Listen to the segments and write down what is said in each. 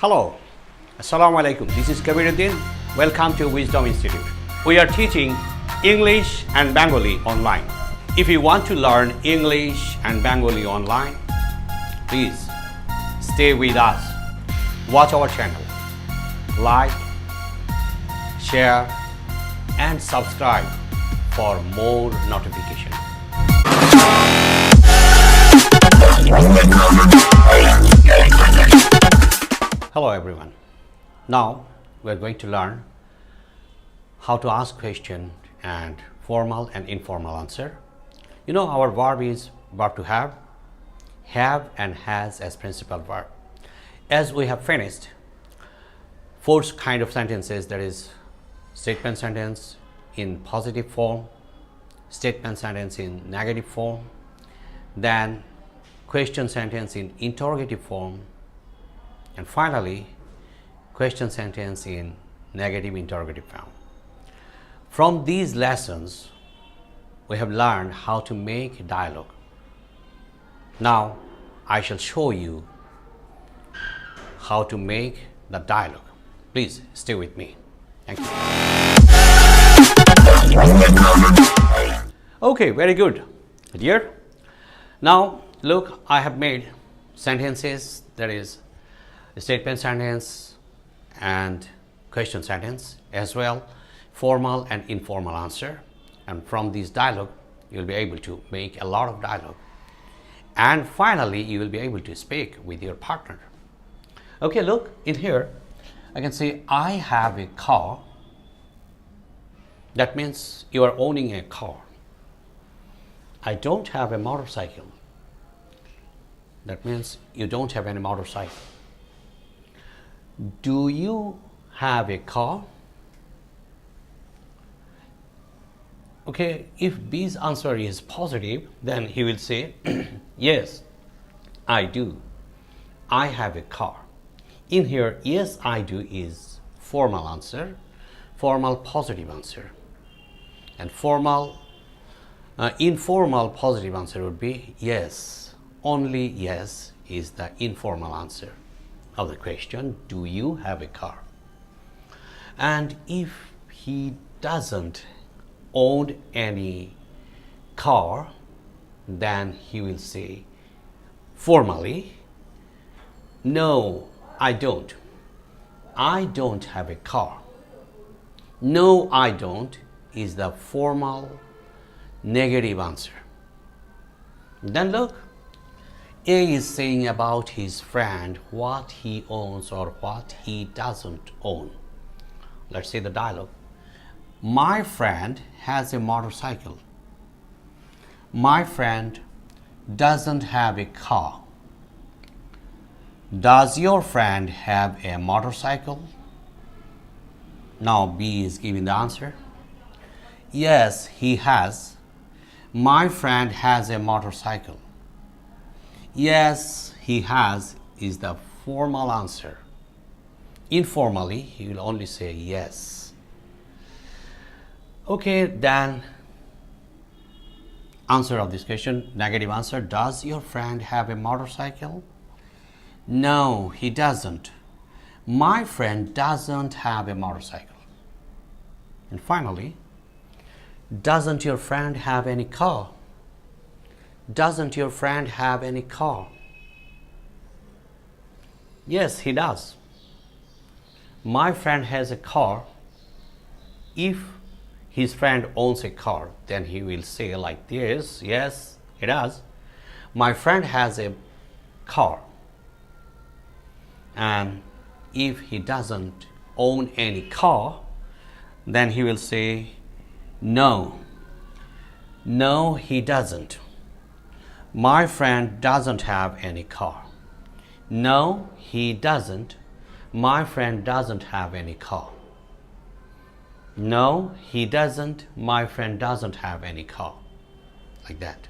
Hello, Assalamu alaikum. This is KABIR. Welcome to Wisdom Institute. We are teaching English and Bengali online. If you want to learn English and Bengali online, please stay with us. Watch our channel. Like, share, and subscribe for more notifications. Hello everyone. Now we are going to learn how to ask question and formal and informal answer. You know, our verb is verb to have and has as principal verb. As we have finished four kind of sentences, that is statement sentence in positive form, statement sentence in negative form, then question sentence in interrogative form, and finally question sentence in negative interrogative form. From these lessons we have learned how to make dialogue. Now I shall show you how to make the dialogue. Please stay with me. Thank you. Okay, very good, dear. Now look, I have made sentences, that is statement sentence and question sentence, as well formal and informal answer, and from this dialogue you will be able to make a lot of dialogue, and finally you will be able to speak with your partner. Okay, look in here, I can say I have a car. That means you are owning a car. I don't have a motorcycle. That means you don't have any motorcycle. Do you have a car? Okay, if B's answer is positive, then he will say yes, I do. I have a car. In here, yes, I do is formal answer, formal positive answer, and informal positive answer would be yes. Only yes is the informal answer of the question, do you have a car? And if he doesn't own any car, then he will say formally, no, I don't. I don't have a car. No, I don't is the formal negative answer. Then look, A is saying about his friend what he owns or what he doesn't own. Let's say the dialogue. My friend has a motorcycle. My friend doesn't have a car. Does your friend have a motorcycle? Now B is giving the answer. Yes, he has. My friend has a motorcycle. Yes, he has is the formal answer. Informally, he will only say yes. Okay, then answer of this question, negative answer. Does your friend have a motorcycle? No, he doesn't. My friend doesn't have a motorcycle. And finally, doesn't your friend have any car? Doesn't your friend have any car? Yes, he does. My friend has a car. If his friend owns a car, then he will say like this, yes, he does. My friend has a car. And if he doesn't own any car, then he will say, no, he doesn't. My friend doesn't have any car. No, he doesn't. My friend doesn't have any car. No, he doesn't. My friend doesn't have any car. Like that.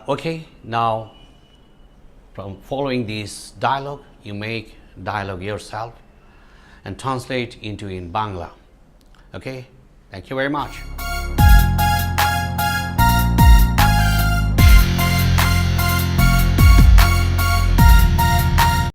Okay, now from following this dialogue, you make dialogue yourself and translate into in Bangla. Okay, thank you very much.